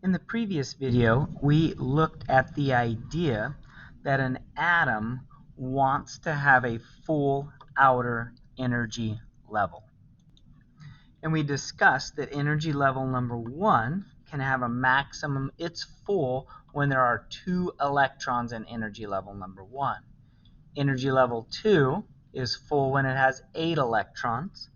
In the previous video, we looked at the idea that an atom wants to have a full outer energy level. And we discussed that energy level number 1 can have a maximum, it's full when there are 2 electrons in energy level number 1. Energy level 2 is full when it has 8 electrons.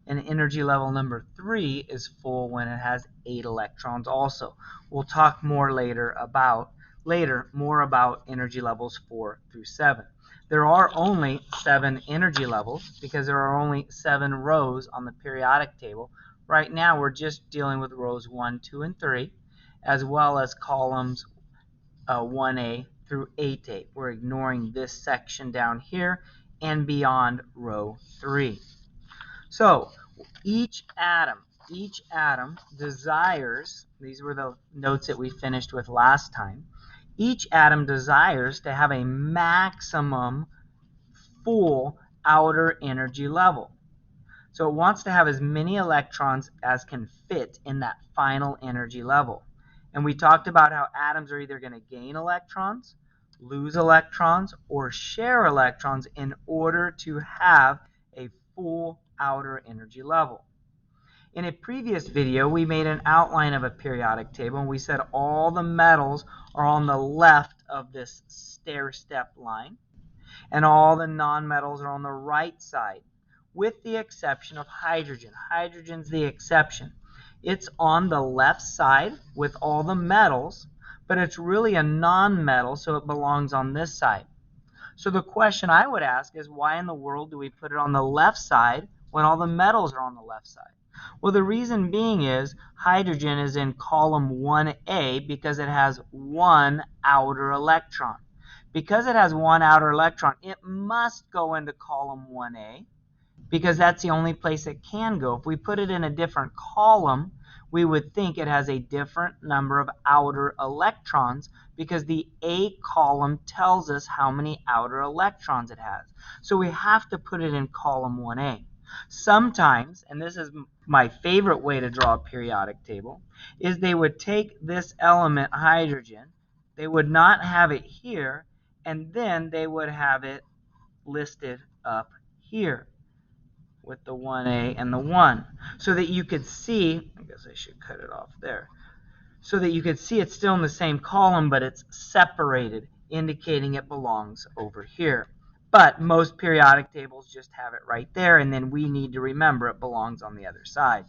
And energy level number 3 is full when it has 8 electrons also. We'll talk more later about energy levels 4 through 7. There are only 7 energy levels because there are only 7 rows on the periodic table. Right now we're just dealing with rows 1, 2, and 3, as well as columns 1A through 8A. We're ignoring this section down here and beyond row 3. So each atom desires, these were the notes that we finished with last time, each atom desires to have a maximum full outer energy level. So it wants to have as many electrons as can fit in that final energy level. And we talked about how atoms are either going to gain electrons, lose electrons, or share electrons in order to have a full outer energy level. In a previous video, we made an outline of a periodic table, and we said all the metals are on the left of this stair-step line, and all the nonmetals are on the right side, with the exception of hydrogen. Hydrogen's the exception. It's on the left side with all the metals, but it's really a non-metal, so it belongs on this side. So the question I would ask is, why in the world do we put it on the left side when all the metals are on the left side? Well, the reason being is hydrogen is in column 1A because it has one outer electron. Because it has one outer electron, it must go into column 1A because that's the only place it can go. If we put it in a different column, we would think it has a different number of outer electrons because the A column tells us how many outer electrons it has. So we have to put it in column 1A. Sometimes, and this is my favorite way to draw a periodic table, is they would take this element, hydrogen, they would not have it here, and then they would have it listed up here with the 1A and the 1, so that you could see, I guess I should cut it off there, so that you could see it's still in the same column, but it's separated, indicating it belongs over here. But most periodic tables just have it right there, and then we need to remember it belongs on the other side.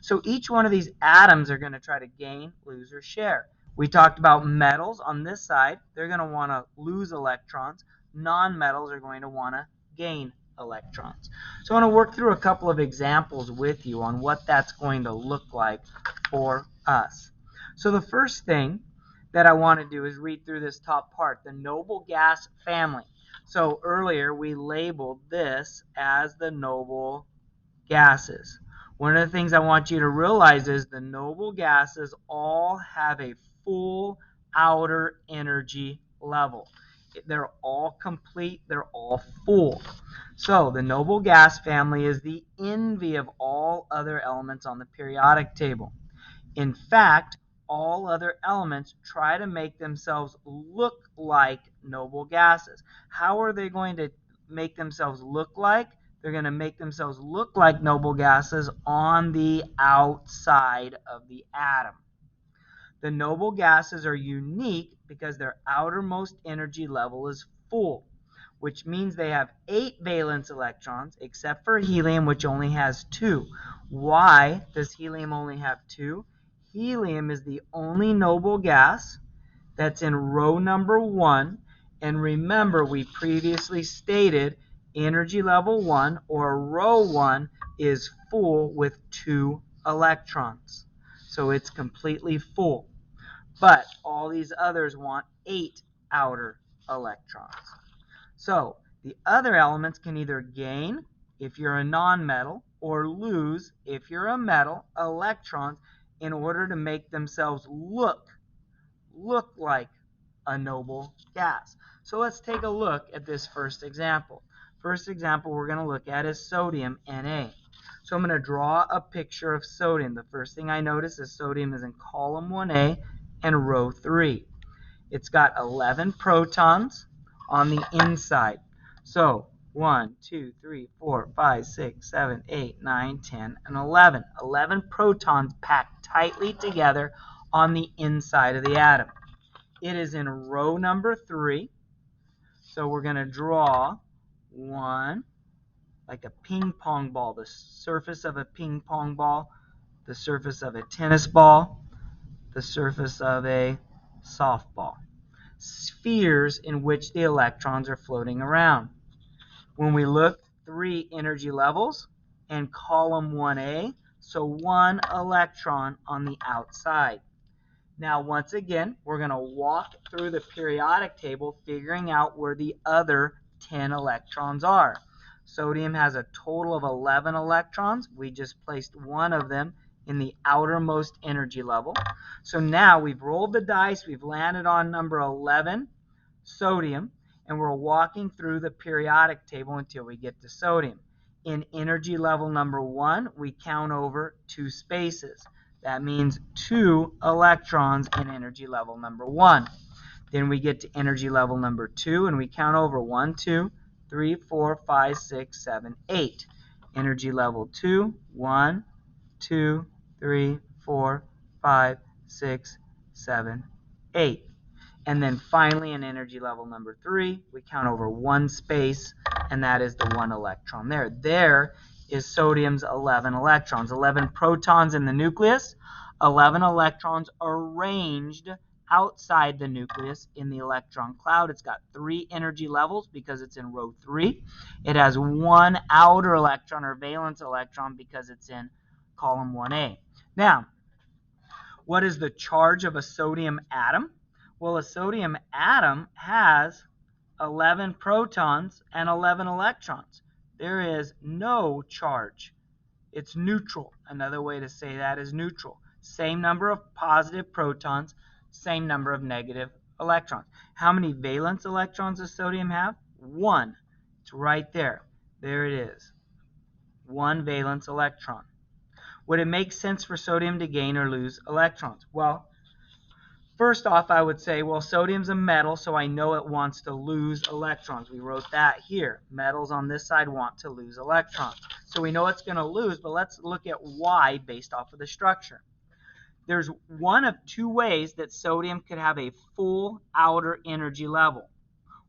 So each one of these atoms are going to try to gain, lose, or share. We talked about metals on this side. They're going to want to lose electrons. Non-metals are going to want to gain electrons. So I want to work through a couple of examples with you on what that's going to look like for us. So the first thing that I want to do is read through this top part, the noble gas family. So earlier we labeled this as the noble gases. One of the things I want you to realize is the noble gases all have a full outer energy level. They're all complete, they're all full. So the noble gas family is the envy of all other elements on the periodic table. In fact, all other elements try to make themselves look like noble gases. How are they going to make themselves look like? They're going to make themselves look like noble gases on the outside of the atom. The noble gases are unique because their outermost energy level is full, which means they have 8 valence electrons, except for helium, which only has 2. Why does helium only have 2? Helium is the only noble gas that's in row number 1. And remember, we previously stated energy level 1, or row 1, is full with 2 electrons. So it's completely full. But all these others want 8 outer electrons. So the other elements can either gain, if you're a nonmetal, or lose, if you're a metal, electrons in order to make themselves look like a noble gas. So let's take a look at this first example. First example we're going to look at is sodium Na. So I'm going to draw a picture of sodium. The first thing I notice is sodium is in column 1A and row 3. It's got 11 protons on the inside. So 1, 2, 3, 4, 5, 6, 7, 8, 9, 10, and 11. 11 protons packed tightly together on the inside of the atom. It is in row number 3. So we're going to draw one, like a ping pong ball, the surface of a ping pong ball, the surface of a tennis ball, the surface of a softball. Spheres in which the electrons are floating around. When we look, 3 energy levels in column 1A, so 1 electron on the outside. Now, once again, we're going to walk through the periodic table, figuring out where the other 10 electrons are. Sodium has a total of 11 electrons. We just placed one of them in the outermost energy level. So now we've rolled the dice, we've landed on number 11, sodium, and we're walking through the periodic table until we get to sodium. In energy level number 1, we count over 2 spaces. That means 2 electrons in energy level number 1. Then we get to energy level number 2, and we count over 1, 2, 3, 4, 5, 6, 7, 8. Energy level 2, 1, 2, 3, 4, 5, 6, 7, 8. And then finally, in energy level number 3, we count over 1 space, and that is the 1 electron there. There is sodium's 11 electrons. 11 protons in the nucleus, 11 electrons arranged outside the nucleus in the electron cloud. It's got 3 energy levels because it's in row 3. It has 1 outer electron or valence electron because it's in column 1A. Now, what is the charge of a sodium atom? Well, a sodium atom has 11 protons and 11 electrons. There is no charge. It's neutral. Another way to say that is neutral. Same number of positive protons, same number of negative electrons. How many valence electrons does sodium have? 1. It's right there. There it is. 1 valence electron. Would it make sense for sodium to gain or lose electrons? Well, first off, I would say, well, sodium's a metal, so I know it wants to lose electrons. We wrote that here. Metals on this side want to lose electrons. So we know it's going to lose, but let's look at why based off of the structure. There's one of 2 ways that sodium could have a full outer energy level.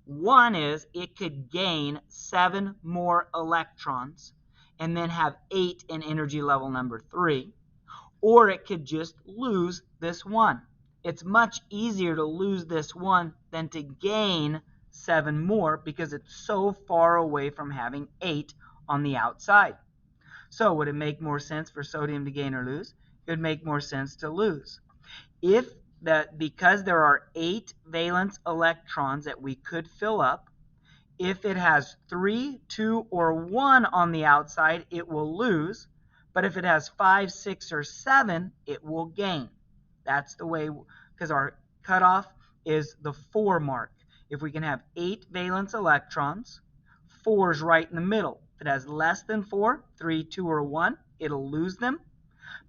One is it could gain 7 more electrons and then have 8 in energy level number 3, or it could just lose this 1. It's much easier to lose this 1 than to gain 7 more because it's so far away from having 8 on the outside. So would it make more sense for sodium to gain or lose? It would make more sense to lose. Because there are 8 valence electrons that we could fill up, if it has 3, 2, or 1 on the outside, it will lose. But if it has 5, 6, or 7, it will gain. That's the way, because our cutoff is the 4 mark. If we can have 8 valence electrons, 4 is right in the middle. If it has less than 4, 3, 2, or 1, it'll lose them.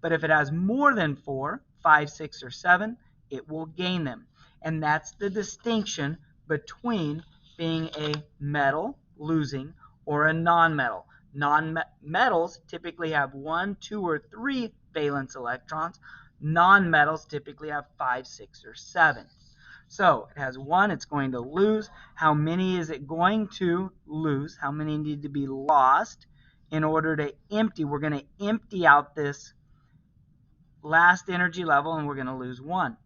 But if it has more than 4, 5, 6, or 7, it will gain them. And that's the distinction between being a metal, losing, or a nonmetal. Non-metals typically have 1, 2, or 3 valence electrons. Non-metals typically have 5, 6, or 7. So it has 1, it's going to lose. How many is it going to lose? How many need to be lost in order to empty? We're going to empty out this last energy level and we're going to lose 1.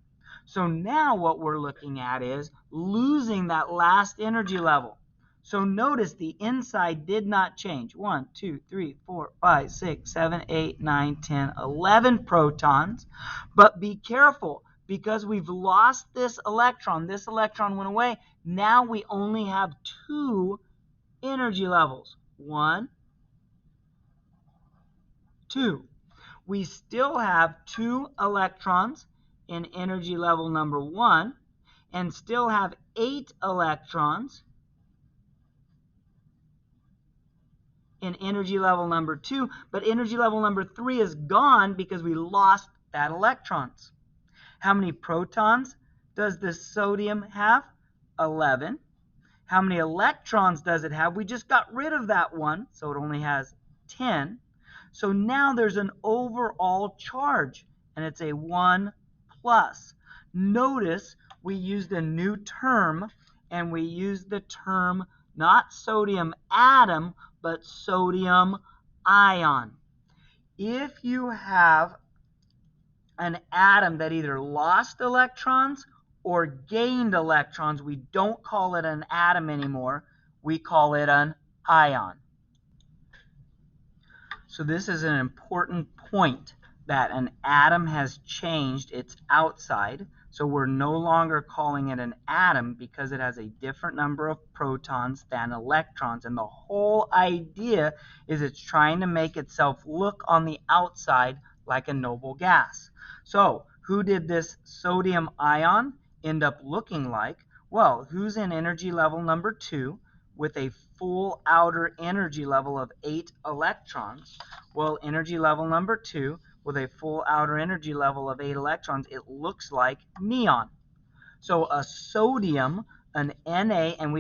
So now what we're looking at is losing that last energy level. So notice the inside did not change. 1, 2, 3, 4, 5, 6, 7, 8, 9, 10, 11 protons. But be careful because we've lost this electron. This electron went away. Now we only have 2 energy levels. 1, 2. We still have 2 electrons in energy level number 1 and still have 8 electrons in energy level number 2, but energy level number 3 is gone because we lost that electrons. How many protons does this sodium have? 11. How many electrons does it have? We just got rid of that one, so it only has 10. So now there's an overall charge, and it's a 1 plus. Notice we used a new term, and we used the term not sodium atom, but sodium ion. If you have an atom that either lost electrons or gained electrons, we don't call it an atom anymore. We call it an ion. So this is an important point, that an atom has changed its outside. So we're no longer calling it an atom because it has a different number of protons than electrons. And the whole idea is it's trying to make itself look on the outside like a noble gas. So who did this sodium ion end up looking like? Well, who's in energy level number 2 with a full outer energy level of 8 electrons? Well, energy level number 2 with a full outer energy level of 8 electrons, it looks like neon. So a sodium, an Na, and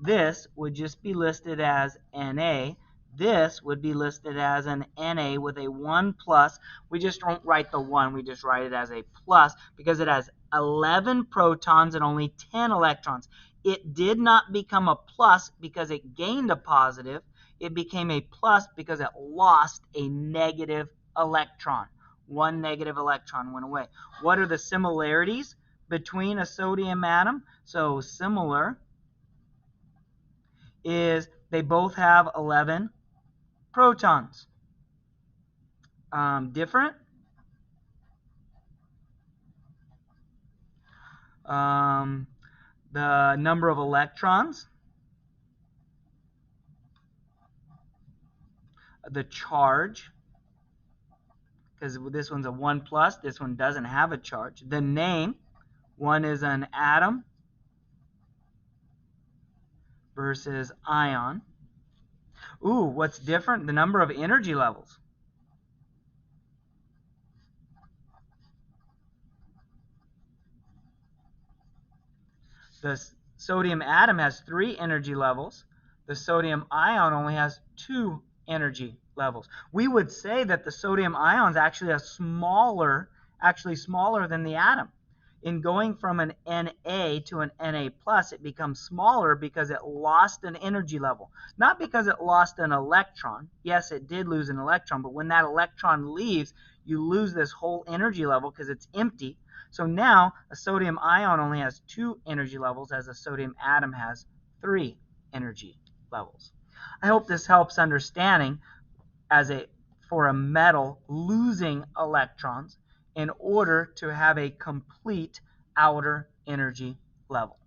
this would just be listed as Na. This would be listed as an Na with a 1 plus. We just don't write the 1, we just write it as a plus because it has 11 protons and only 10 electrons. It did not become a plus because it gained a positive. It became a plus because it lost a negative electron. One negative electron went away. What are the similarities between a sodium atom? So similar is they both have 11 protons. Different, the number of electrons, the charge, because this one's a 1 plus, this one doesn't have a charge. The name, one is an atom versus ion. Ooh, what's different? The number of energy levels. The sodium atom has 3 energy levels. The sodium ion only has 2 energy levels. We would say that the sodium ion is actually smaller than the atom. In going from an Na to an Na plus, it becomes smaller because it lost an energy level. Not because it lost an electron. Yes, it did lose an electron, but when that electron leaves, you lose this whole energy level because it's empty. So now a sodium ion only has 2 energy levels, as a sodium atom has 3 energy levels. I hope this helps understanding for a metal losing electrons in order to have a complete outer energy level.